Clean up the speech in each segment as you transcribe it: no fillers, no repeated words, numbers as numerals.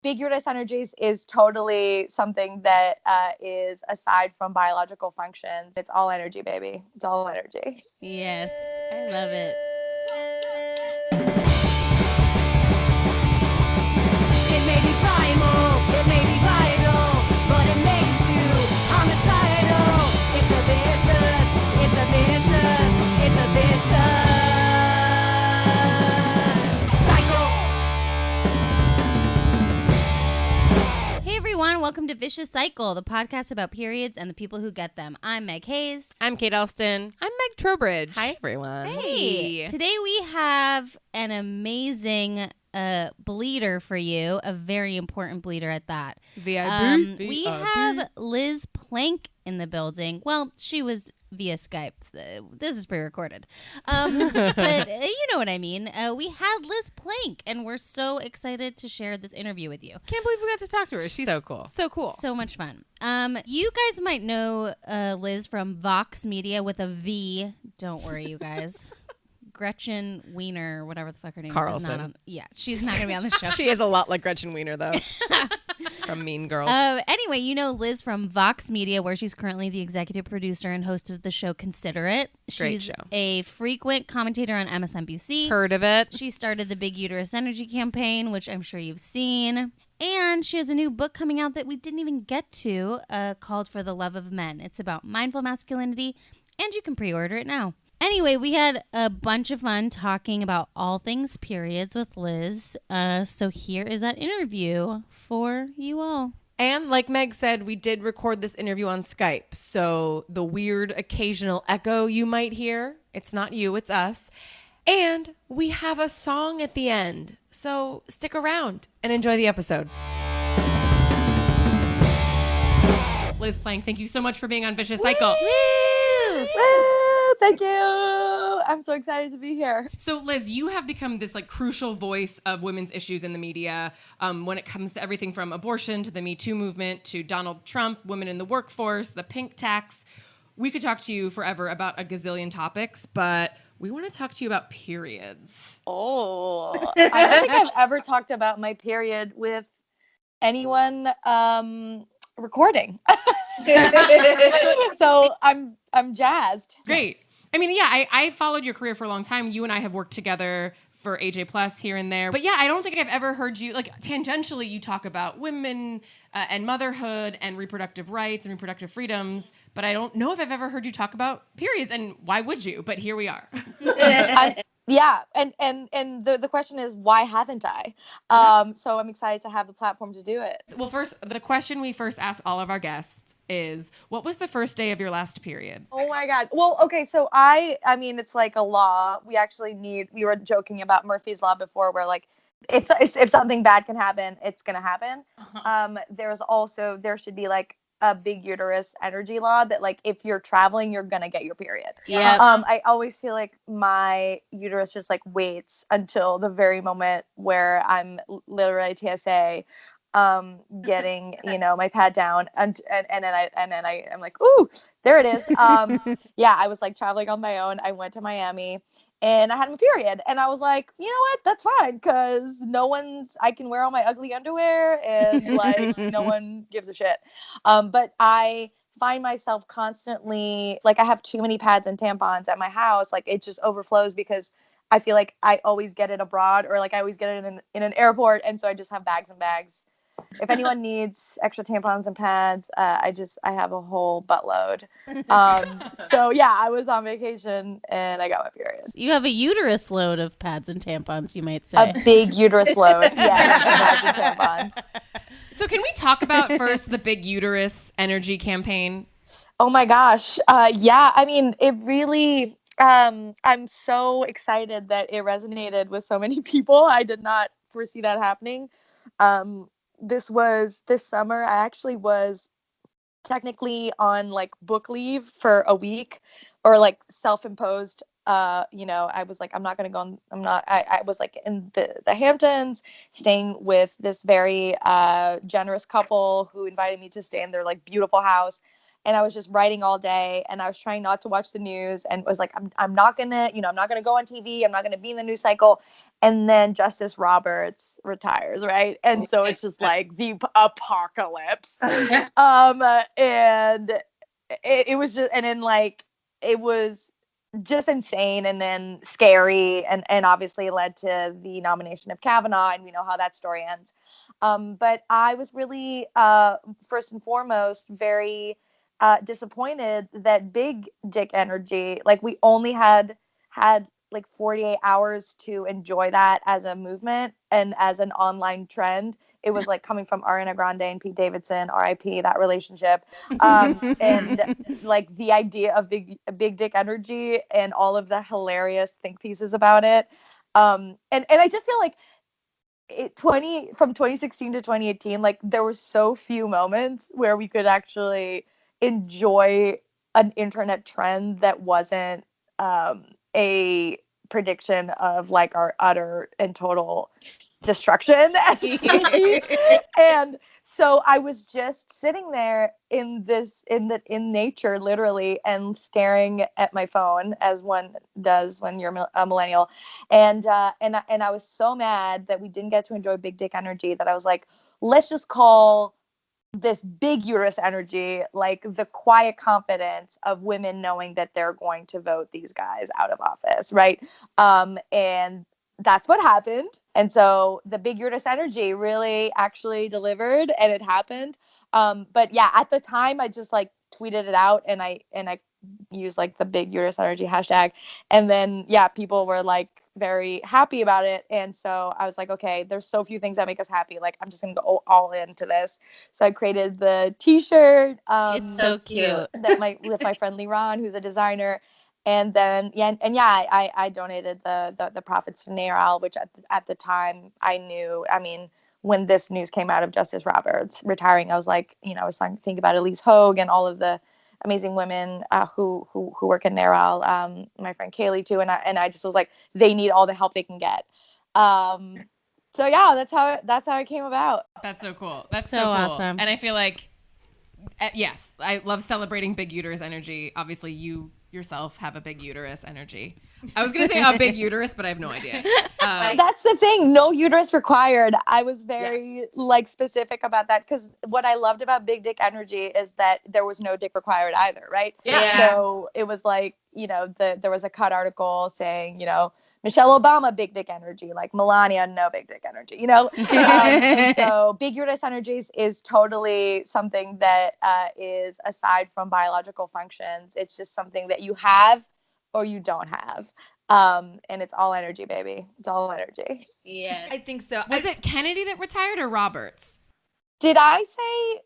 Big Uterus Energies is totally something that is aside from biological functions. It's all energy, baby. It's all energy. Yes, I love it. It may be primal, it may be vital, but it makes you homicidal. It's a vicious, it's a vicious, it's a vicious cycle. Hey everyone, welcome to Vicious Cycle, the podcast about periods and the people who get them. I'm Meg Hayes. I'm Kate Elston. I'm Meg Trowbridge. Hi, everyone. Hey, today we have an amazing bleeder for you, a very important bleeder at that. VIB. We have Liz Plank in the building. Well, she was via Skype. This is pre-recorded. But you know what I mean. We had Liz Plank, and we're so excited to share this interview with you. Can't believe we got to talk to her. She's so cool. So cool. So much fun. You guys might know Liz from Vox Media with a V. Don't worry, you guys. Gretchen Wiener, whatever the fuck her name Carlson. is. She's not going to be on the show. She is a lot like Gretchen Wiener, though, from Mean Girls. Anyway, you know Liz from Vox Media, where she's currently the executive producer and host of the show Consider It. Great She's show. a frequent commentator on MSNBC. Heard of it. She started the Big Uterus Energy campaign, which I'm sure you've seen. And she has a new book coming out that we didn't even get to, called For the Love of Men. It's about mindful masculinity, and you can pre-order it now. Anyway, we had a bunch of fun talking about all things periods with Liz. So here is that interview for you all. And like Meg said, we did record this interview on Skype. So the weird occasional echo you might hear, it's not you, it's us. And we have a song at the end. So stick around and enjoy the episode. Liz Plank, thank you so much for being on Vicious Cycle. Woo! Thank you. I'm so excited to be here. So Liz, you have become this like crucial voice of women's issues in the media when it comes to everything from abortion to the Me Too movement to Donald Trump, women in the workforce, the pink tax. We could talk to you forever about a gazillion topics, but we want to talk to you about periods. Oh, I don't think I've ever talked about my period with anyone recording. So I'm jazzed. Great. I mean, yeah, I followed your career for a long time. You and I have worked together for AJ Plus here and there. But yeah, I don't think I've ever heard you, like tangentially, you talk about women and motherhood and reproductive rights and reproductive freedoms. But I don't know if I've ever heard you talk about periods. And why would you? But here we are. Yeah, and the question is, why haven't I? So I'm excited to have the platform to do it. Well, first, the question we first ask all of our guests is, what was the first day of your last period? Oh my God. Well, okay, so I mean, it's like a law. We were joking about Murphy's Law before, where like, if something bad can happen, it's gonna happen. There should be like a Big Uterus Energy law that like if you're traveling, you're gonna get your period. Yeah. I always feel like my uterus just like waits until the very moment where I'm literally TSA, getting my pad down, and then I'm like, ooh, there it is. Yeah, I was like traveling on my own. I went to Miami. And I had my period, and I was like, you know what? That's fine, because I can wear all my ugly underwear, and like no one gives a shit. But I find myself constantly, like I have too many pads and tampons at my house. Like it just overflows because I feel like I always get it abroad, or like I always get it in an airport, and so I just have bags and bags. If anyone needs extra tampons and pads, I have a whole buttload. So yeah, I was on vacation and I got my period. You have a uterus load of pads and tampons, you might say. A big uterus load, yeah, pads and tampons. So can we talk about first the Big Uterus Energy campaign? Oh my gosh. Yeah, I mean, it really, I'm so excited that it resonated with so many people. I did not foresee that happening. This summer, I actually was technically on like book leave for a week, or like self-imposed. I was like, I'm not going to go I was like in the Hamptons staying with this very generous couple who invited me to stay in their like beautiful house. and I was just writing all day, and I was trying not to watch the news, and was like, I'm not gonna, I'm not gonna go on TV. I'm not gonna be in the news cycle. And then Justice Roberts retires, right? And so it's just like the apocalypse. And it was just, and then like it was just insane, and then scary, and obviously led to the nomination of Kavanaugh, and we know how that story ends. But I was really, first and foremost, very disappointed that Big Dick Energy, like we only had like 48 hours to enjoy that as a movement and as an online trend. It was like coming from Ariana Grande and Pete Davidson, RIP, that relationship. And like the idea of big dick energy and all of the hilarious think pieces about it. And I just feel like from 2016 to 2018, like there were so few moments where we could actually enjoy an internet trend that wasn't a prediction of like our utter and total destruction as a species. And so I was just sitting there in nature, literally, and staring at my phone, as one does when you're a millennial. And I was so mad that we didn't get to enjoy Big Dick Energy that I was like, let's just call this Big Uterus Energy like the quiet confidence of women knowing that they're going to vote these guys out of office, right? And that's what happened. And so the Big Uterus Energy really actually delivered, and it happened. But yeah, at the time I just like tweeted it out, and I used like the Big Uterus Energy hashtag, and then yeah, people were like very happy about it. And so I was like, okay, there's so few things that make us happy, like I'm just gonna go all into this. So I created the t-shirt, It's so cute. that with my friend Lee Ron, who's a designer. And then I donated the profits to NARAL, which at the time I knew, I mean, when this news came out of Justice Roberts retiring, I was like, I was starting to think about Elise Hogue and all of the amazing women who work in NARAL, my friend Kaylee too, and I just was like, they need all the help they can get. So yeah, that's how it came about. That's so cool. That's So so cool. awesome. And I feel like, yes, I love celebrating Big Uterus Energy. Obviously, you yourself have a big uterus energy. I was gonna say a big uterus, but I have no idea. That's the thing. No uterus required. I was very like specific about that, because what I loved about Big Dick Energy is that there was no dick required either, right? Yeah. So it was like, there was a cut article saying, Michelle Obama, big dick energy, like Melania, no big dick energy, and so Big Uterus Energies is totally something that is aside from biological functions. It's just something that you have or you don't have. And it's all energy, baby. It's all energy. Yeah. I think so. Was it Kennedy that retired or Roberts? Did I say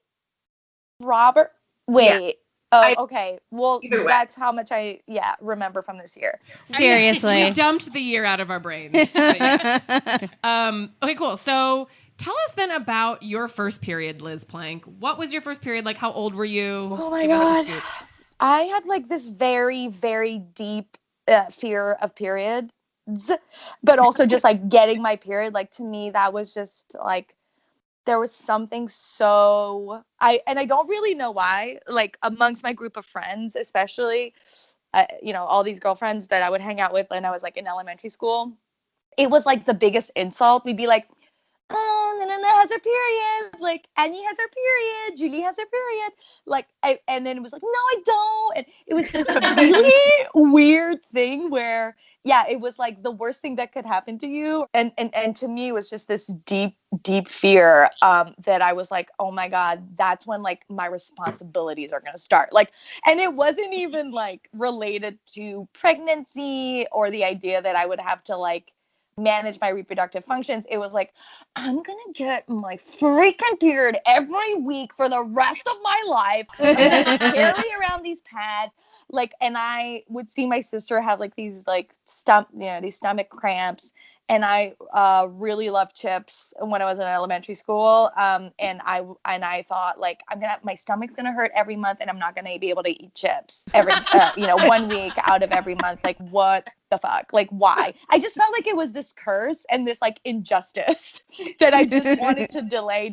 Robert? Wait. Oh, okay. Well, that's how much I remember from this year. Seriously. We dumped the year out of our brains. Okay, cool. So tell us then about your first period, Liz Plank. What was your first period like? How old were you? Oh my God. I had like this very, very deep fear of periods, but also just like getting my period. Like to me, that was just like, there was something so I don't really know why, like amongst my group of friends, especially, all these girlfriends that I would hang out with when I was like in elementary school, it was like the biggest insult. We'd be like, oh, Nana has her period, like Annie has her period, Julie has her period, like and then it was like, no, I don't. And it was this really weird thing where it was like the worst thing that could happen to you. And to me, it was just this deep fear that I was like, oh my God, that's when like my responsibilities are going to start. Like, and it wasn't even like related to pregnancy or the idea that I would have to like manage my reproductive functions. It was like, I'm gonna get my freaking period every week for the rest of my life. I'm gonna carry around these pads, like, and I would see my sister have like these like these stomach cramps, and I really loved chips when I was in elementary school. And I thought like, my stomach's gonna hurt every month, and I'm not gonna be able to eat chips every 1 week out of every month. Like, what the fuck? Like, why? I just felt like it was this curse and this like injustice that I just wanted to delay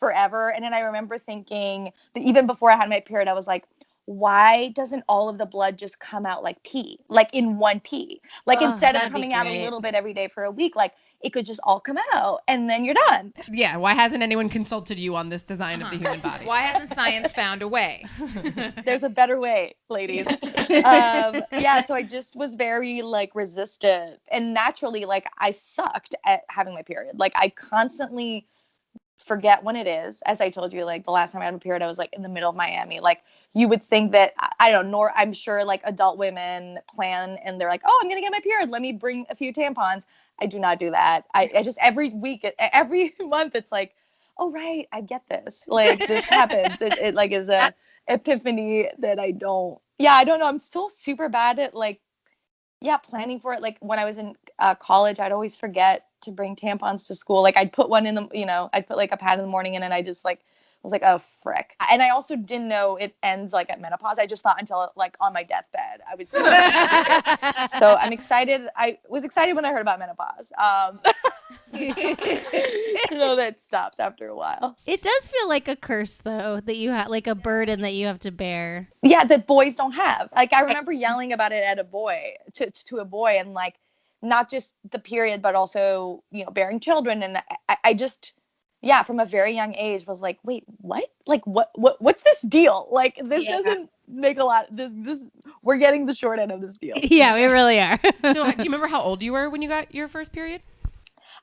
forever. And then I remember thinking that even before I had my period, I was like, why doesn't all of the blood just come out like pee, like in one pee? Like instead of that'd be coming out a great. little bit every day for a week, like it could just all come out and then you're done. Yeah, why hasn't anyone consulted you on this design of the human body? Why hasn't science found a way? There's a better way, ladies. Yeah, so I just was very like resistant, and naturally, like I sucked at having my period. Like I constantly forget when it is. As I told you, like the last time I had a period, I was like in the middle of Miami. Like you would think that I don't know, nor I'm sure like adult women plan and they're like, oh, I'm gonna get my period. Let me bring a few tampons. I do not do that. I just every week, every month, it's like, oh right, I get this. Like this happens. It like is a epiphany that I don't. Yeah, I don't know. I'm still super bad at like planning for it. Like when I was in college, I'd always forget to bring tampons to school. Like I'd put one in the, I'd put like a pad in the morning and then I just like was like, oh frick. And I also didn't know it ends like at menopause. I just thought until like on my deathbed I would see it. So I'm excited. I was excited when I heard about menopause. That stops after a while. It does feel like a curse, though, that you have, like a burden that you have to bear. Yeah, that boys don't have. Like I remember yelling about it at a boy to a boy, and like not just the period, but also bearing children. And I just from a very young age was like, wait, what? Like what's this deal? Like this doesn't make a lot. This we're getting the short end of this deal. Yeah, we really are. So, do you remember how old you were when you got your first period?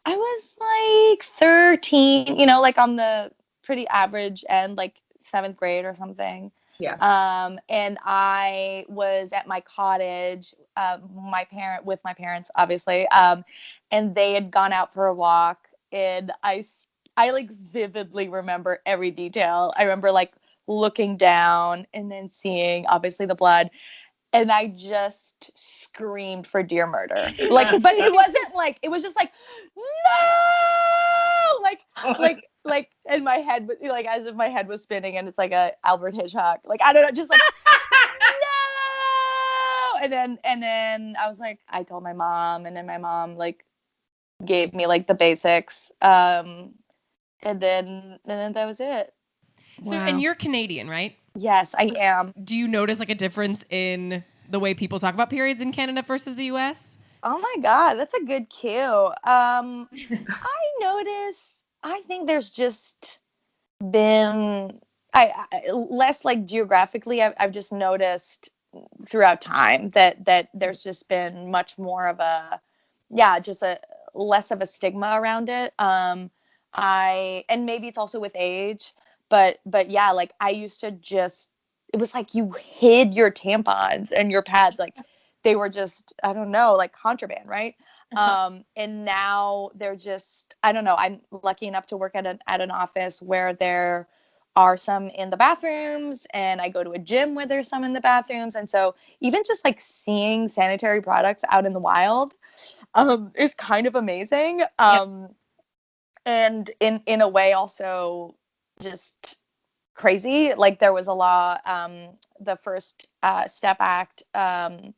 I was like 13, like on the pretty average end, like 7th grade or something. Yeah. And I was at my cottage, with my parents, obviously. And they had gone out for a walk, and I like vividly remember every detail. I remember like looking down and then seeing obviously the blood. And I just screamed for dear murder. Like, but it wasn't like, it was just like, no! Like in my head, like as if my head was spinning and it's like a Alfred Hitchcock. Like, I don't know, just like, no! And then I was like, I told my mom, and then my mom like gave me like the basics. And then that was it. So, and you're Canadian, right? Yes, I am. Do you notice like a difference in the way people talk about periods in Canada versus the US? Oh my God, that's a good cue. I think there's just been less like geographically. I've just noticed throughout time that there's just been much more of just a less of a stigma around it. And maybe it's also with age. But yeah, like I used to it was like you hid your tampons and your pads, like they were just, I don't know, like contraband, right? And now they're just, I don't know. I'm lucky enough to work at an office where there are some in the bathrooms, and I go to a gym where there's some in the bathrooms. And so even just like seeing sanitary products out in the wild is kind of amazing. And in a way also just crazy. Like there was a law, the First Step Act, I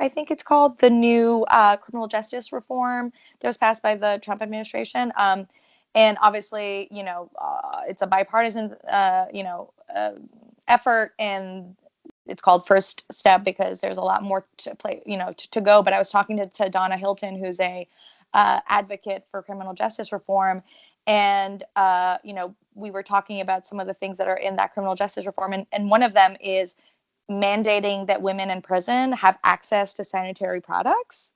think it's called, the new criminal justice reform that was passed by the Trump administration. And obviously, it's a bipartisan, effort, and it's called First Step because there's a lot more to play, to go. But I was talking to Donna Hilton, who's a advocate for criminal justice reform. And, we were talking about some of the things that are in that criminal justice reform. And one of them is mandating that women in prison have access to sanitary products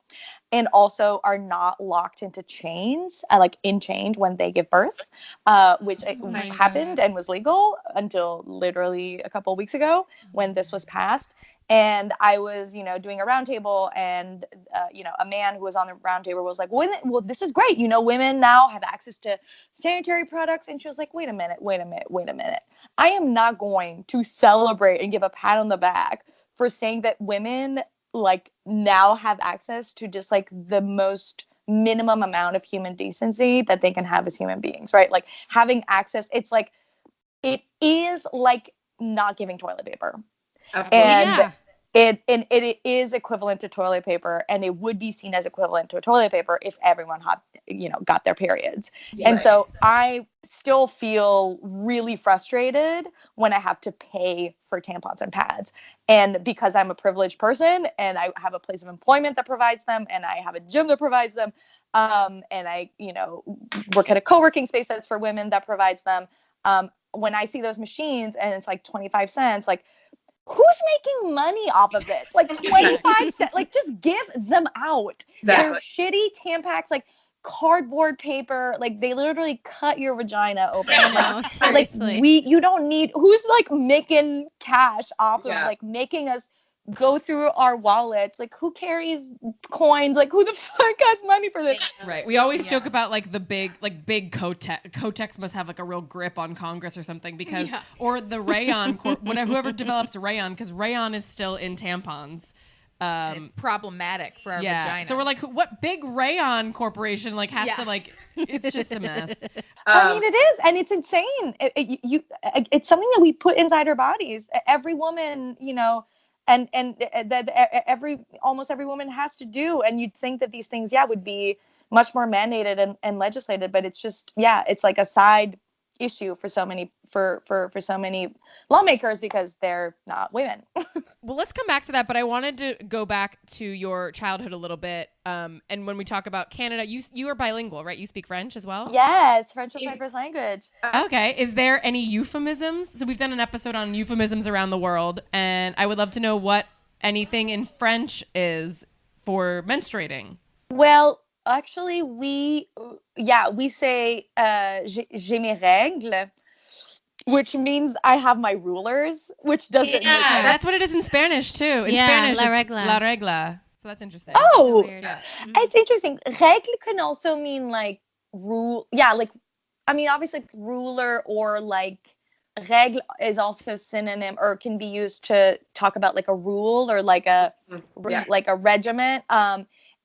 and also are not locked into chains, like enchained when they give birth, which happened and was legal until literally a couple of weeks ago when this was passed. And I was, doing a roundtable, and, a man who was on the roundtable was like, well, this is great. Women now have access to sanitary products. And she was like, wait a minute. I am not going to celebrate and give a pat on the back for saying that women like now have access to just like the most minimum amount of human decency that they can have as human beings, right? Like having access, it's like, it is like not giving toilet paper. Absolutely. And it is equivalent to toilet paper, and it would be seen as equivalent to a toilet paper if everyone had, got their periods. And so I still feel really frustrated when I have to pay for tampons and pads. And because I'm a privileged person and I have a place of employment that provides them and I have a gym that provides them, and I, work at a co-working space that's for women that provides them. When I see those machines and it's like 25 cents, like, who's making money off of this? Like 25 cents, like just give them out. They're shitty Tampax, like cardboard paper, like they literally cut your vagina open. I know, seriously. Like you don't need, who's like making cash off of like making us go through our wallets? Like who carries coins? Like who the fuck has money for this? Right. We always joke about like the big Kotex must have like a real grip on Congress or something because, or the rayon, whoever develops rayon, because rayon is still in tampons. And it's problematic for our vaginas. So we're like, what big rayon corporation like has to like? It's just a mess. I mean, it is, and it's insane. It's something that we put inside our bodies. Every woman, and that almost every woman has to do. And you'd think that these things, would be much more mandated and legislated, but it's just, it's like a side issue for so many for so many lawmakers because they're not women. Well, let's come back to that, but I wanted to go back to your childhood a little bit. And when we talk about Canada, you are bilingual, right? You speak French as well? Yes, French is my first language. Okay. Is there any euphemisms? So we've done an episode on euphemisms around the world, and I would love to know what anything in French is for menstruating. Well, actually, we say j'ai mes règles, which means I have my rulers, which doesn't make sense. That's what it is in Spanish too. In Spanish, la it's regla. La regla. So that's interesting. Oh, Yeah. it's interesting. Règle can also mean like rule. Yeah, like, I mean, obviously like, ruler or like règle is also synonym or can be used to talk about like a rule or like a regiment.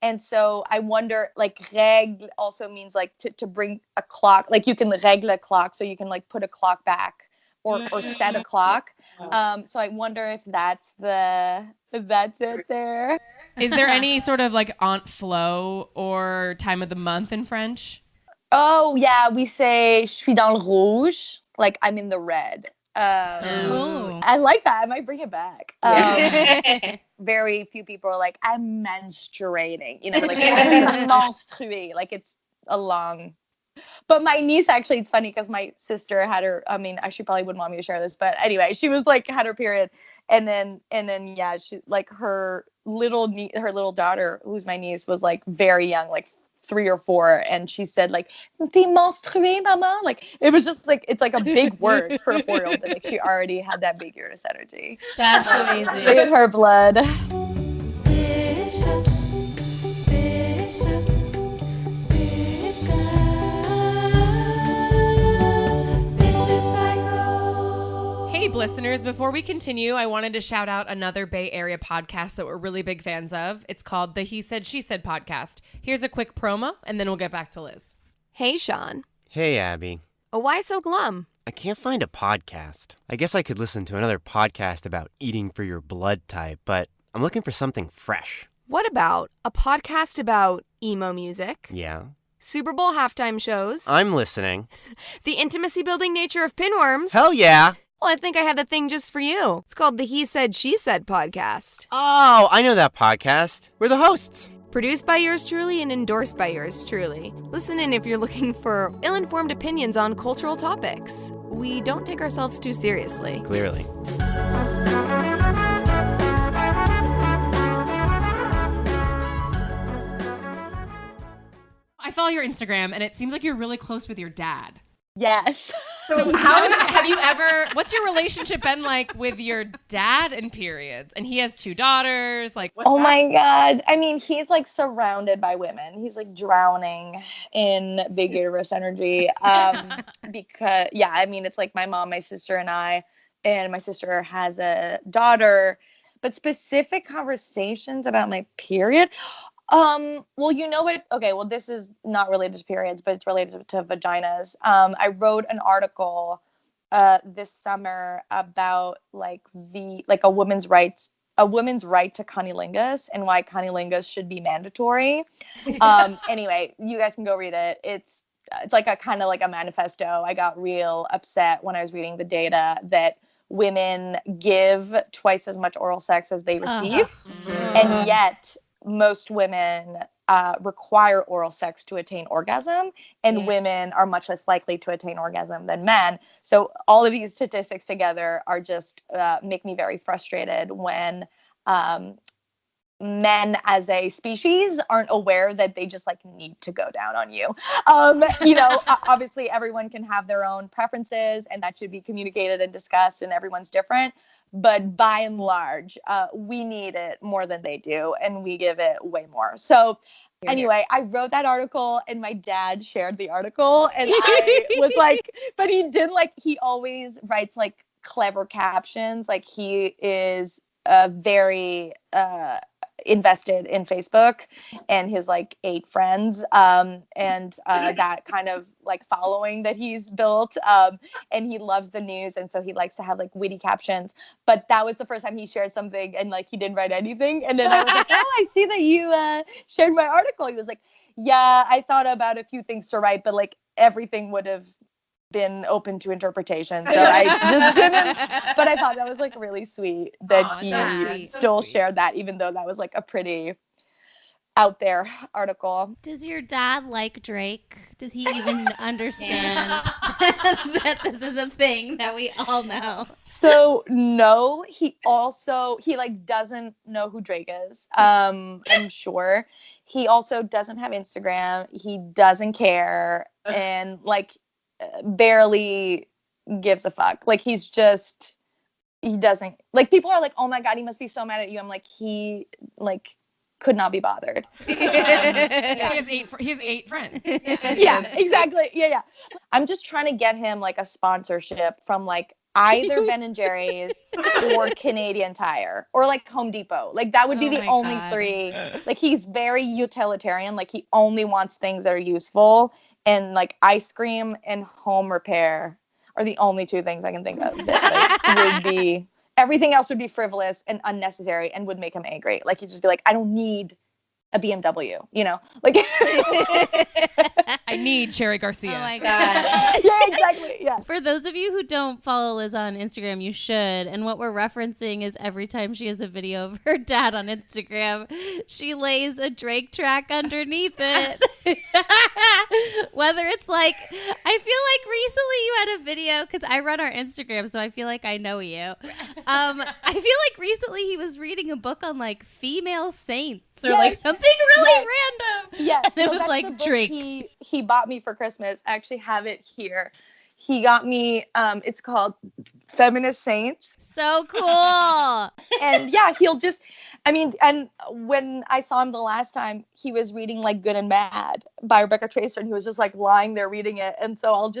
And so I wonder, like, règle also means like to bring a clock, like you can règle a clock, so you can like put a clock back or set a clock. So I wonder if that's it there. Is there any sort of like Aunt Flo or time of the month in French? Oh yeah, we say je suis dans le rouge, like I'm in the red. I like that. I might bring it back. Very few people are like, I'm menstruating, like menstruer, like it's a long. But my niece, actually, it's funny because my sister had her, I mean, she probably wouldn't want me to share this, but anyway, she was like, had her period. And then, she, like her little daughter, who's my niece, was like very young, like 3 or 4, and she said like, "T'es menstruée, mama?" Like it was just like, it's like a big word for a 4-year-old, but like she already had that big uterus energy. That's amazing. Look at her blood. Hey, listeners, before we continue, I wanted to shout out another Bay Area podcast that we're really big fans of. It's called the He Said, She Said podcast. Here's a quick promo, and then we'll get back to Liz. Hey, Sean. Hey, Abby. Oh, why so glum? I can't find a podcast. I guess I could listen to another podcast about eating for your blood type, but I'm looking for something fresh. What about a podcast about emo music? Yeah. Super Bowl halftime shows? I'm listening. The intimacy-building nature of pinworms? Hell yeah! Well, I think I have the thing just for you. It's called the He Said, She Said podcast. Oh, I know that podcast. We're the hosts. Produced by yours truly and endorsed by yours truly. Listen in if you're looking for ill-informed opinions on cultural topics. We don't take ourselves too seriously. Clearly. I follow your Instagram, and it seems like you're really close with your dad. Yes. So what's your relationship been like with your dad and periods? And he has 2 daughters. Like, Oh my God. I mean, he's like surrounded by women. He's like drowning in Big Uterus Energy. Because, I mean, it's like my mom, my sister, and I, and my sister has a daughter. But specific conversations about my period. Well, you know what? Okay, well, this is not related to periods, but it's related to vaginas. I wrote an article this summer about a woman's right to cunnilingus and why cunnilingus should be mandatory. Anyway, you guys can go read it. it's like a kind of like a manifesto. I got real upset when I was reading the data that women give twice as much oral sex as they receive, and yet most women require oral sex to attain orgasm, and women are much less likely to attain orgasm than men. So all of these statistics together are just make me very frustrated when men as a species aren't aware that they just like need to go down on you. Obviously everyone can have their own preferences and that should be communicated and discussed, and everyone's different. But by and large, we need it more than they do, and we give it way more. So anyway, I wrote that article and my dad shared the article, and I was like, but he always writes like clever captions. Like he is very invested in Facebook and his like 8 friends and that kind of like following that he's built, and he loves the news, and so he likes to have like witty captions. But that was the first time he shared something and like he didn't write anything, and then I was like, oh, I see that you shared my article. He was like, yeah, I thought about a few things to write, but like everything would have been open to interpretation, so I just didn't. But I thought that was like really sweet that he still shared that, even though that was like a pretty out there article. Does your dad like Drake? Does he even understand that this is a thing that we all know? So no, he like doesn't know who Drake is. I'm sure. He also doesn't have Instagram. He doesn't care, and like barely gives a fuck. Like he doesn't, like, people are like, oh my god, he must be so mad at you. I'm like, he like could not be bothered. He has 8 friends. Yeah, exactly. Yeah. I'm just trying to get him like a sponsorship from like either Ben and Jerry's or Canadian Tire or like Home Depot. Like that would be the only 3. Like he's very utilitarian. Like he only wants things that are useful, and like ice cream and home repair are the only 2 things I can think of that like, would be. Everything else would be frivolous and unnecessary and would make him angry. Like he'd just be like, I don't need a BMW, like I need Cherry Garcia. Oh my god. Yeah, exactly. Yeah. For those of you who don't follow Liz on Instagram, you should. And what we're referencing is every time she has a video of her dad on Instagram, she lays a Drake track underneath it. Whether it's like, I feel like recently you had a video, because I run our Instagram, so I feel like I know you. I feel like recently he was reading a book on like female saints or like something really random. Yeah, and it was like Drake. He bought me for Christmas. I actually have it here. He got me. It's called Feminist Saints. So cool. And yeah, he'll just. I mean, and when I saw him the last time, he was reading like Good and Bad by Rebecca Tracer, and he was just like lying there reading it. And so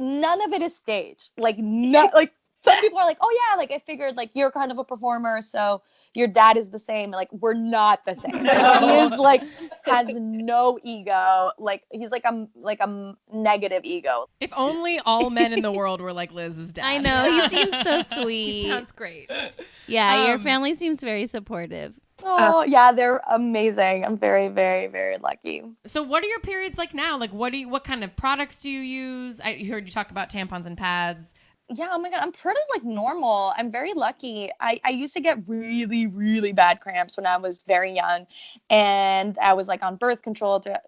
none of it is staged. Like like. Some people are like, oh yeah, like I figured like you're kind of a performer, so your dad is the same. Like we're not the same. He is like has no ego. Like he's like a negative ego. If only all men in the world were like Liz's dad. I know, he seems so sweet. He sounds great. Yeah, your family seems very supportive. Oh yeah, they're amazing. I'm very, very, very lucky. So what are your periods like now? Like what kind of products do you use? I heard you talk about tampons and pads. Yeah, oh my god, I'm pretty like normal. I'm very lucky. I used to get really, really bad cramps when I was very young, and I was like on birth control to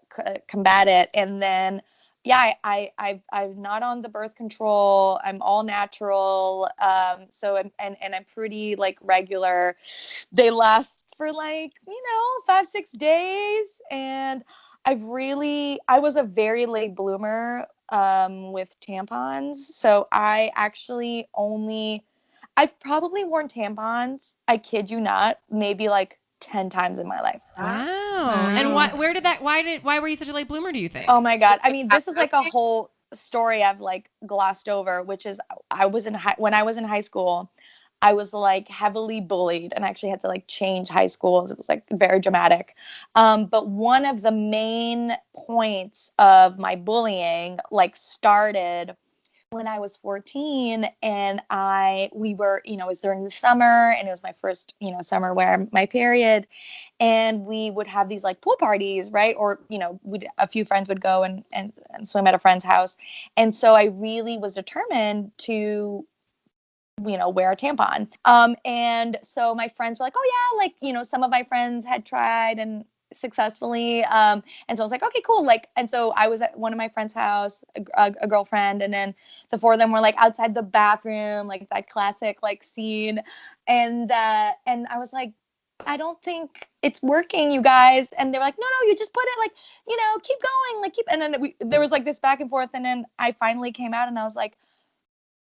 combat it. And then, yeah, I'm not on the birth control. I'm all natural. So I'm pretty like regular. They last for like 5-6 days, and I was a very late bloomer with tampons. So I've probably worn tampons, I kid you not, maybe like 10 times in my life. Wow. And why were you such a late bloomer, do you think? Oh my God. I mean, this is like a whole story I've like glossed over, which is when I was in high school, I was like heavily bullied and I actually had to like change high schools. It was like very dramatic. But one of the main points of my bullying like started when I was 14, and we were, it was during the summer, and it was my first, summer where my period, and we would have these like pool parties, right? Or, a few friends would go and swim at a friend's house. And so I really was determined to, wear a tampon. And so my friends were like, oh yeah, like, some of my friends had tried and successfully. And so I was like, okay, cool. Like, and so I was at one of my friend's house, a girlfriend, and then the four of them were like outside the bathroom, like that classic like scene. And I was like, I don't think it's working, you guys. And they were like, no, you just put it like, keep going, like keep. And then there was like this back and forth. And then I finally came out and I was like,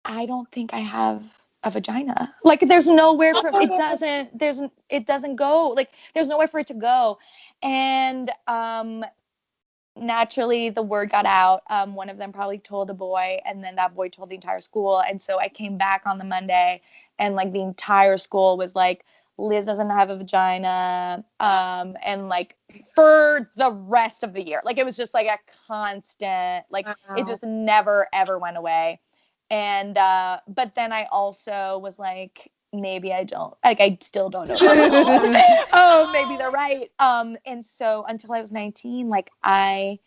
I don't think I have a vagina. Like there's nowhere for it doesn't go. Like there's nowhere for it to go. And naturally the word got out. One of them probably told a boy, and then that boy told the entire school. And so I came back on the Monday, and like the entire school was like, Liz doesn't have a vagina. And like for the rest of the year, like it was just like a constant, like it just never ever went away. And but then I also was like, maybe I don't, like I still don't know. Oh, maybe they're right. And so until I was 19, like I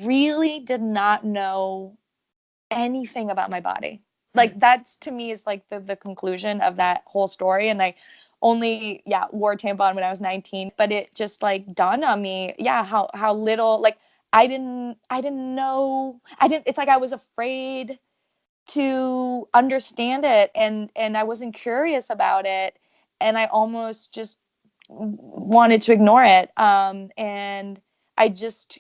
really did not know anything about my body. Like that's to me is like the conclusion of that whole story. And I only wore a tampon when I was 19, but it just like dawned on me, how little, like I didn't know. It's like I was afraid to understand it, and I wasn't curious about it, and I almost just wanted to ignore it. And I just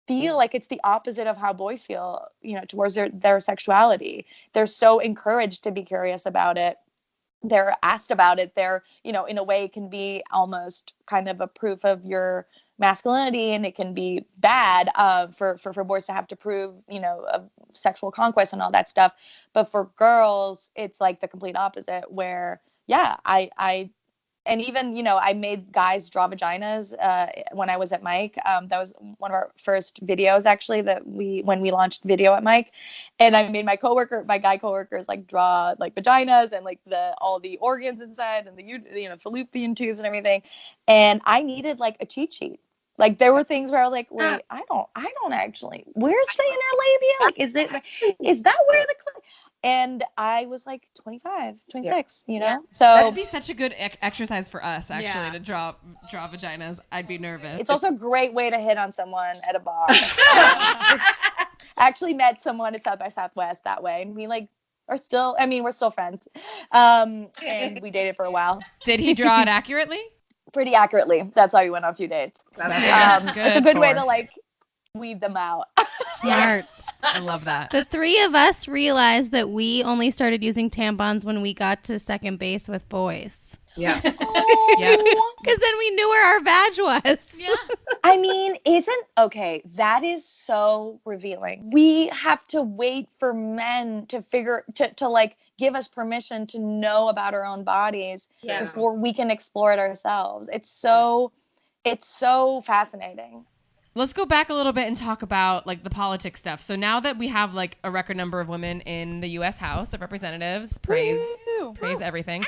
feel like it's the opposite of how boys feel, towards their sexuality. They're so encouraged to be curious about it. They're asked about it. They're, in a way, it can be almost kind of a proof of your masculinity, and it can be bad for boys to have to prove, of sexual conquest and all that stuff. But for girls, it's like the complete opposite, where I and even, I made guys draw vaginas when I was at Mike. That was one of our first videos, actually, when we launched video at Mike. And I made my guy coworkers, like draw like vaginas and like all the organs inside and the fallopian tubes and everything. And I needed like a cheat sheet. Like there were things where I was like, wait, I don't actually. Where's the interlabia? Like, is that where the? And I was like 25, 26, So that'd be such a good exercise for us, actually, to draw vaginas. I'd be nervous. It's also a great way to hit on someone at a bar. I actually met someone at South by Southwest that way, and we like are still. I mean, we're still friends, and we dated for a while. Did he draw it accurately? Pretty accurately. That's why we went on a few dates. It's a good way to like weed them out. Smart. I love that. The three of us realized that we only started using tampons when we got to second base with boys. Yeah. Because then we knew where our vag was. Yeah. I mean, that is so revealing. We have to wait for men to like give us permission to know about our own bodies before we can explore it ourselves. It's so fascinating. Let's go back a little bit and talk about like the politics stuff. So now that we have like a record number of women in the U.S. House of Representatives, praise everything.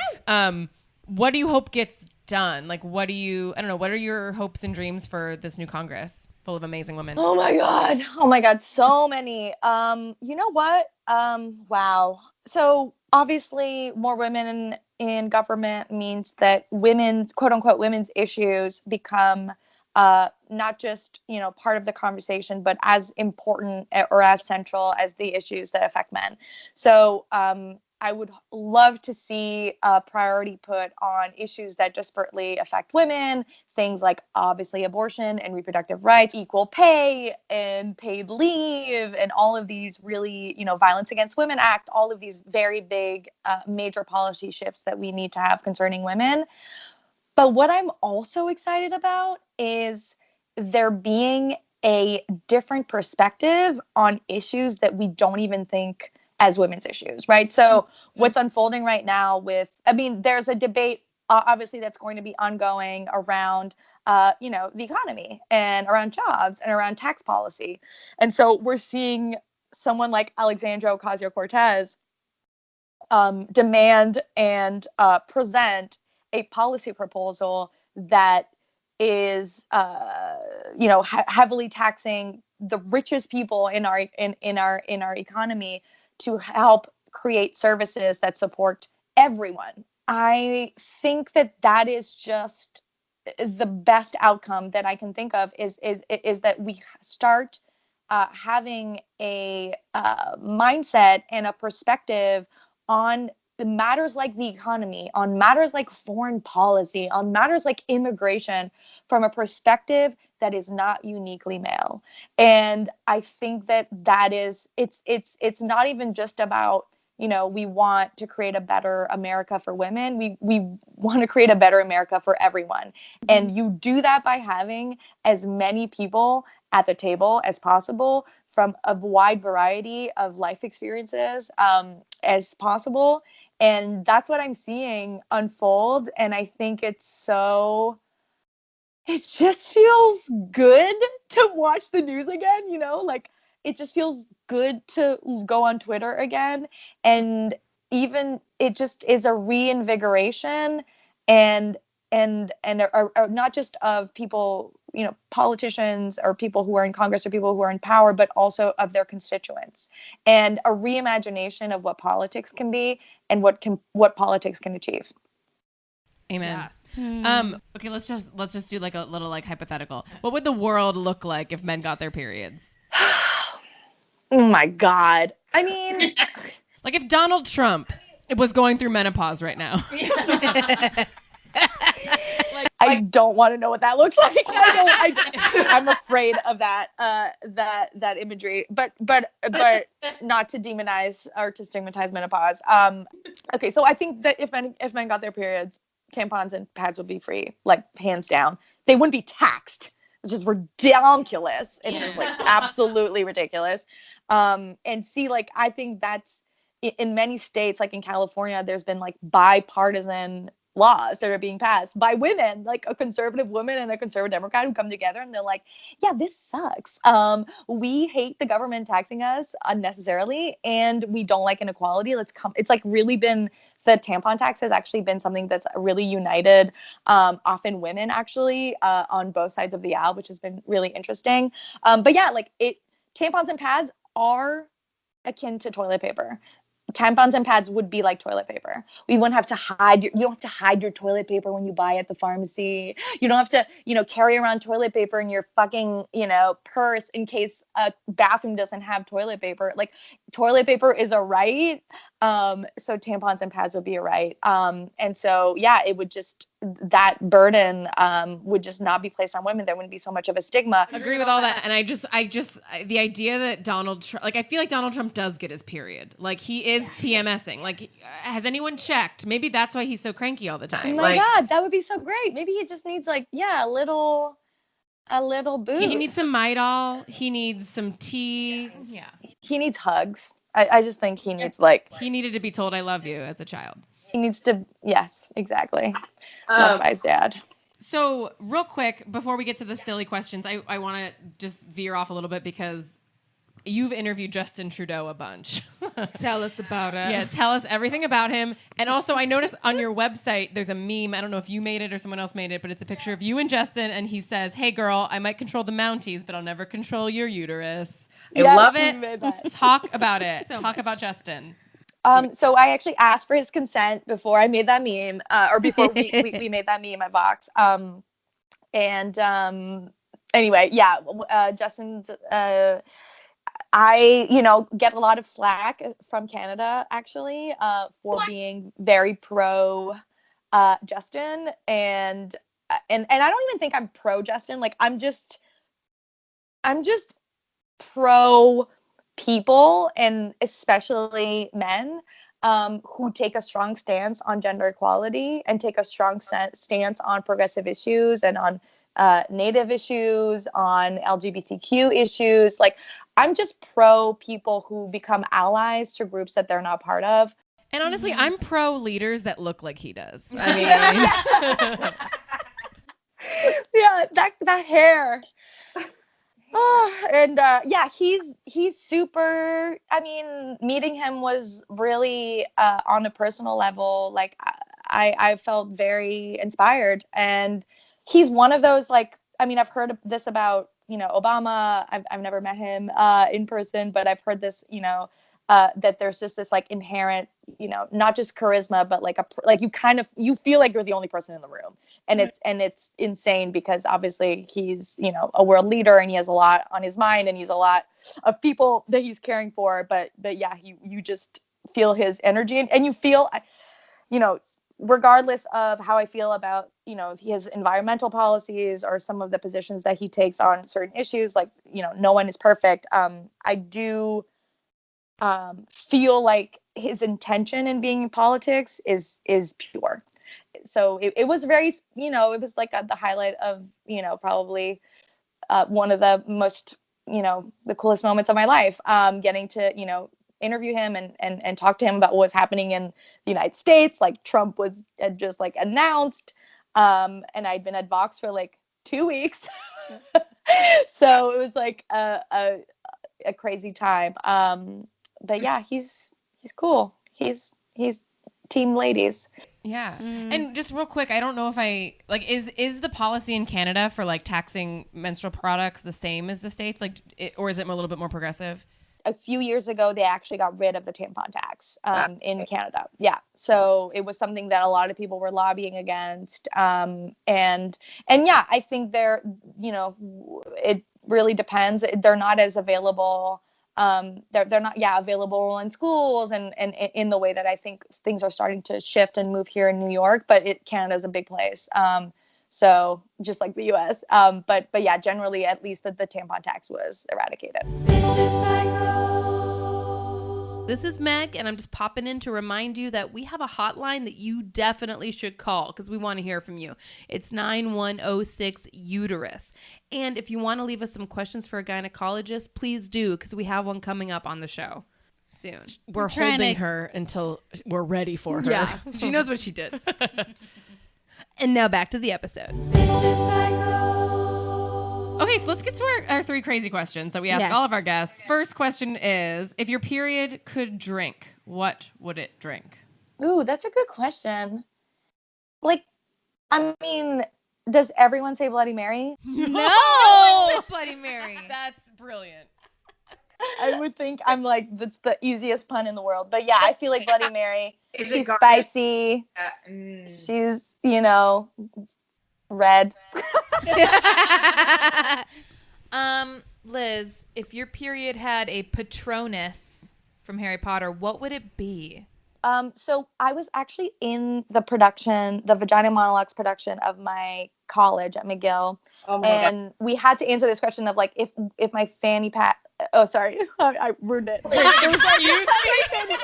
What do you hope gets done? Like, what are your hopes and dreams for this new Congress full of amazing women? Oh my God. So many. You know what? Wow. So obviously more women in government means that women's, quote unquote, women's issues become not just, part of the conversation, but as important or as central as the issues that affect men. So I would love to see a priority put on issues that disparately affect women, things like obviously abortion and reproductive rights, equal pay and paid leave, and all of these really, Violence Against Women Act, all of these very big major policy shifts that we need to have concerning women. But what I'm also excited about is there being a different perspective on issues that we don't even think as women's issues, right? So what's unfolding right now there's a debate, obviously, that's going to be ongoing around, the economy and around jobs and around tax policy. And so we're seeing someone like Alexandria Ocasio-Cortez demand and present a policy proposal that is, heavily taxing the richest people in our economy to help create services that support everyone. I think that is just the best outcome that I can think of is that we start having a mindset and a perspective on matters like the economy, on matters like foreign policy, on matters like immigration from a perspective that is not uniquely male. And I think that is it's not even just about, we want to create a better America for women. We want to create a better America for everyone. And you do that by having as many people at the table as possible from a wide variety of life experiences as possible. And that's what I'm seeing unfold. And I think it just feels good to watch the news again, like it just feels good to go on Twitter again. And even it just is a reinvigoration and or not just of people, politicians or people who are in Congress or people who are in power, but also of their constituents, and a reimagination of what politics can be and what politics can achieve. Amen. Yes. Okay, let's just do like a little like hypothetical. What would the world look like if men got their periods? Oh my God. I mean, like if Donald Trump was going through menopause right now. I don't want to know what that looks like. I'm afraid of that imagery. But not to demonize or to stigmatize menopause. Okay, so I think that if men got their periods, tampons and pads would be free, like hands down. They wouldn't be taxed, which is ridiculous. It's just like absolutely ridiculous. And see, like I think that's in many states, like in California, there's been like bipartisan laws that are being passed by women, like a conservative woman and a conservative Democrat who come together and they're like, yeah, this sucks. We hate the government taxing us unnecessarily and we don't like inequality. It's like really been, the tampon tax has actually been something that's really united often women actually on both sides of the aisle, which has been really interesting. But yeah, like tampons and pads are akin to toilet paper. Tampons and pads would be like toilet paper. We wouldn't have to hide you don't have to hide your toilet paper when you buy at the pharmacy. You don't have to, carry around toilet paper in your fucking, purse in case a bathroom doesn't have toilet paper. Like toilet paper is a right. So tampons and pads would be a right. And so, yeah, it would just, that burden would just not be placed on women. There wouldn't be so much of a stigma. Agree with all that. And I just the idea that Donald Trump, like I feel like Donald Trump does get his period. Like he is PMSing. Like has anyone checked? Maybe that's why he's so cranky all the time. Oh my God, that would be so great. Maybe he just needs like, a little boost. He needs some Midol. He needs some tea. Yeah. He needs hugs. I just think he needs like... He needed to be told I love you as a child. He needs to... Yes, exactly. Loved by his dad. So real quick, before we get to the silly questions, I want to just veer off a little bit because you've interviewed Justin Trudeau a bunch. Tell us about it. Yeah, tell us everything about him. And also, I noticed on your website, there's a meme. I don't know if you made it or someone else made it, but it's a picture of you and Justin, and he says, "Hey, girl, I might control the Mounties, but I'll never control your uterus." I love it. Talk about it. Talk about Justin. So I actually asked for his consent before I made that meme, or before we made that meme at Vox. Anyway, yeah, Justin's... I, get a lot of flack from Canada actually for being very pro Justin, and I don't even think I'm pro Justin. Like I'm just pro people, and especially men who take a strong stance on gender equality and take a strong stance on progressive issues and on Native issues, on LGBTQ issues. Like, I'm just pro people who become allies to groups that they're not part of. And honestly, I'm pro leaders that look like he does. I mean, yeah, that hair. Yeah, he's super. I mean, meeting him was really on a personal level. Like I felt very inspired, and he's one of those like. I mean, I've heard this about Obama. I've never met him in person, but I've heard this that there's just this like inherent not just charisma, but like you feel like you're the only person in the room, and it's insane because obviously he's a world leader and he has a lot on his mind and he's a lot of people that he's caring for, but yeah, you just feel his energy, and you feel regardless of how I feel about his environmental policies or some of the positions that he takes on certain issues, like no one is perfect. I do feel like his intention in being in politics is pure. So it was very, it was like the highlight of, probably one of the most, the coolest moments of my life, getting to, interview him and talk to him about what was happening in the United States. Like Trump had just like announced, and I'd been at Vox for like 2 weeks. So it was like a crazy time. But yeah, he's cool. He's team ladies. Yeah. And just real quick, I don't know if is the policy in Canada for like taxing menstrual products the same as the States, or is it a little bit more progressive? A few years ago, they actually got rid of the tampon tax in Canada. Yeah. So it was something that a lot of people were lobbying against. And yeah, I think it really depends. They're not as available. They're not available in schools and in the way that I think things are starting to shift and move here in New York, but Canada's a big place. So just like the US. But yeah, generally at least the tampon tax was eradicated. This is Meg, and I'm just popping in to remind you that we have a hotline that you definitely should call because we want to hear from you. It's 9106 Uterus. And if you want to leave us some questions for a gynecologist, please do, because we have one coming up on the show soon. We're holding her until we're ready for her. Yeah, she knows what she did. And now back to the episode. Okay, so let's get to our 3 crazy questions that we ask all of our guests. First question is, if your period could drink, what would it drink? Ooh, that's a good question. Like, I mean, does everyone say Bloody Mary? No! Bloody Mary. That's brilliant. I would think that's the easiest pun in the world. But yeah, I feel like Bloody Mary. She's garlic? spicy. She's, red. Liz, if your period had a Patronus from Harry Potter, what would it be? So I was actually in the Vagina Monologues production of my college at McGill. Oh my and God. we had to answer this question of like, if my fanny pack, oh, sorry, I ruined it. Excuse me?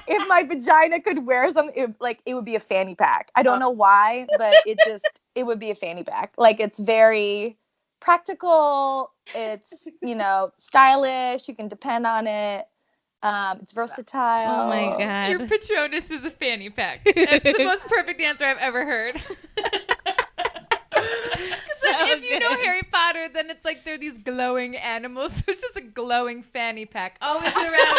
If my vagina could wear something, it would be a fanny pack. I don't know why, but it would be a fanny pack. Like, it's very practical. It's, stylish. You can depend on it. It's versatile. Oh my God. Your Patronus is a fanny pack. That's the most perfect answer I've ever heard. Because if you know Harry Potter, then it's like they're these glowing animals. So it's just a glowing fanny pack always around.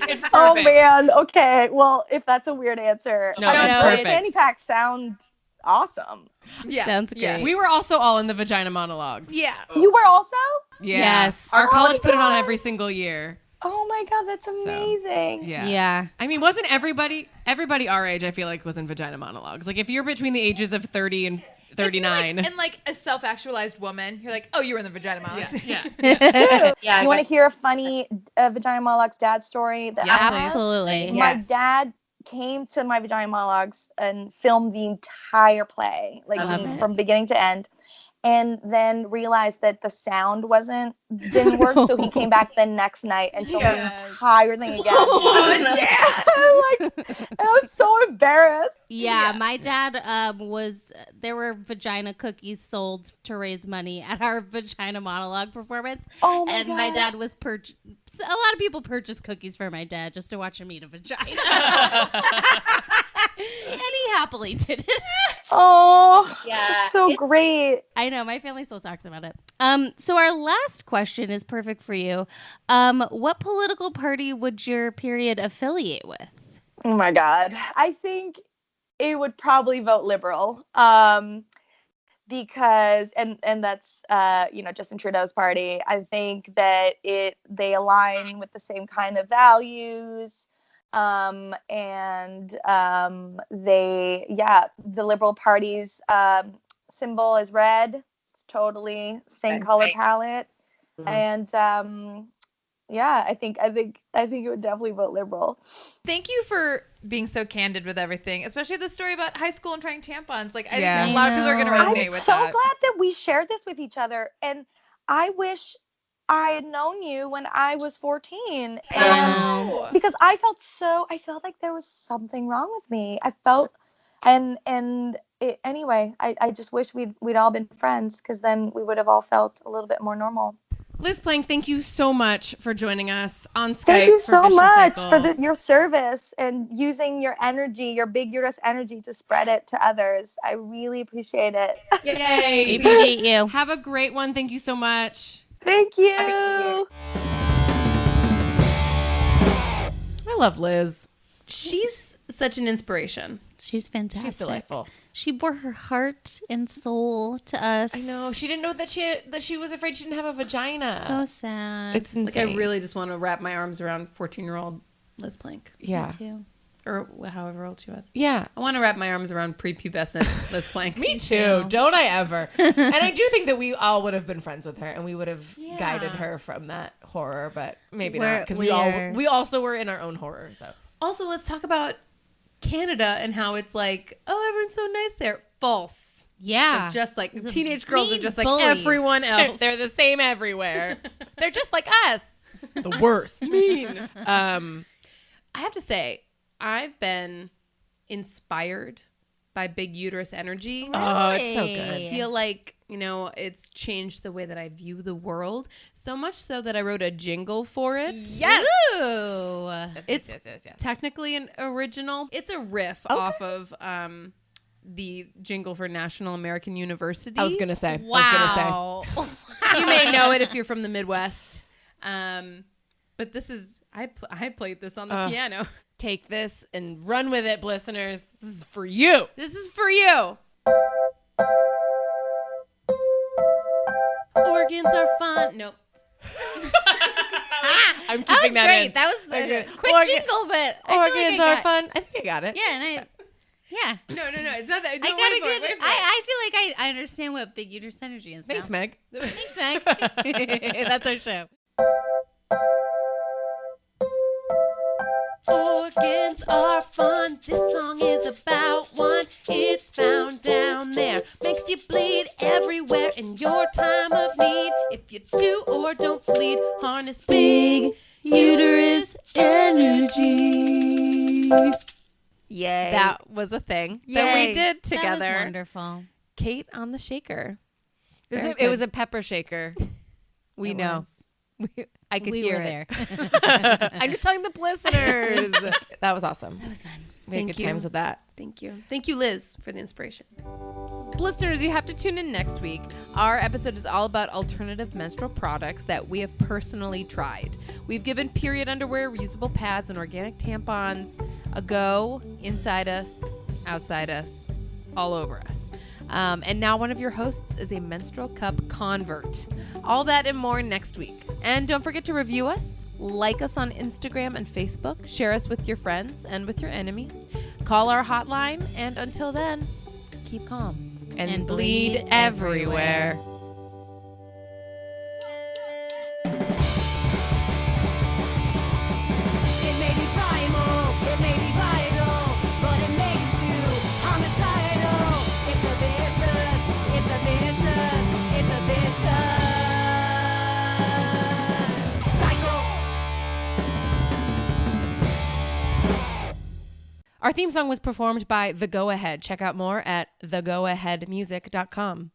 It's perfect. Oh man. Okay. Well, if that's a weird answer, No, that's perfect. Fanny packs sound awesome. Yeah. Sounds great. Yeah. We were also all in the Vagina Monologues. Yeah. You were also? Yeah. Yes. Our college put it on God. every single year. Oh my God, that's amazing. Yeah. Yeah. I mean, wasn't everybody our age, I feel like, was in Vagina Monologues? Like, if you're between the ages of 30 and 39. And like a self-actualized woman, you're like, oh, you were in the Vagina Monologues. Yeah. Yeah, You want to hear a funny Vagina Monologues dad story? That Yes, I please. have? Absolutely. My Yes. dad came to my Vagina Monologues and filmed the entire play, love it. from beginning to end, and then realized that the sound didn't work, so he came back the next night and filmed the entire thing again. I was so embarrassed. Yeah, my dad there were vagina cookies sold to raise money at our Vagina Monologue performance. Oh my and God. my dad was a lot of people purchased cookies for my dad just to watch him eat a vagina. And he happily did it. Oh, Yeah, that's so it's- great. I know my family still talks about it. So our last question is perfect for you. What political party would your period affiliate with? Oh my God. I think it would probably vote liberal. Because and that's Justin Trudeau's party. I think that they align with the same kind of values. And the Liberal Party's symbol is red. It's totally same color palette. And I think it would definitely vote liberal. Thank you for being so candid with everything, especially the story about high school and trying tampons. Like, I Yeah. think a lot of people are going to I know. resonate I'm with so that. glad that we shared this with each other, and I wish I had known you when I was 14. I And know. because I felt like there was something wrong with me. I felt anyway, I just wish we'd all been friends, because then we would have all felt a little bit more normal. Liz Plank, thank you so much for joining us on Skype. Thank you for so Vicious much Cycle. for your service and using your energy, your Big Uterus energy, to spread it to others. I really appreciate it. Yay. We appreciate you. Have a great one. Thank you so much. Thank you. I love Liz. She's such an inspiration. She's fantastic. She's delightful. She bore her heart and soul to us. I know. She didn't know that she was afraid she didn't have a vagina. So sad. It's Like, insane. I really just want to wrap my arms around 14-year-old Liz Plank, yeah. Me too. or however old she was. Yeah. I want to wrap my arms around prepubescent Liz Plank. Me too. Don't I ever? And I do think that we all would have been friends with her, and we would have guided her from that horror, but maybe not, because we also were in our own horror. So Also, let's talk about Canada and how it's like, oh, everyone's so nice there. False. Yeah. They're just like Those are teenage girls are mean just like bullies. everyone else. they're the same everywhere. They're just like us. The worst. Mean. I have to say, I've been inspired by Big Uterus Energy. Oh, it's so Really? good. I feel like, it's changed the way that I view the world. So much so that I wrote a jingle for it. Yes. Ooh. It's yes. technically an original. It's a riff off of the jingle for National American University. I was gonna say. Wow. You may know it if you're from the Midwest. But this is I played this on the piano. Take this and run with it, listeners. This is for you. This is for you. Organs are fun. Nope. I'm That was keeping that great. in. That was a Okay. quick jingle, but I feel like Organs I are got, fun. I think I got it. Yeah, and yeah. No. It's not that. I got a good. I feel like I understand what Big Uterus Energy is. Thanks, now. Meg. Thanks, Meg. That's our show. Organs are fun. This song is about one. It's found down there. Makes you bleed everywhere in your time of need. If you do or don't bleed, harness Big Uterus Energy. Yay. That was a thing that we Yay. did That together. was wonderful. Kate on the shaker. Very It was good. a pepper shaker. We It know. was. I could We hear were it. there. I'm just telling the listeners. That was awesome. That was fun. We had Thank good you. times with that. Thank you. Thank you, Liz, for the inspiration. Listeners, you have to tune in next week. Our episode is all about alternative menstrual products that we have personally tried. We've given period underwear, reusable pads, and organic tampons a go inside us, outside us, all over us. And now one of your hosts is a menstrual cup convert. All that and more next week. And don't forget to review us, like us on Instagram and Facebook, share us with your friends and with your enemies, call our hotline, and until then, keep calm. And bleed everywhere. It may be primal, it may be vital, but it makes you homicidal. It's a vicious, it's a vicious, it's a vicious cycle. Our theme song was performed by The Go Ahead. Check out more at thegoaheadmusic.com.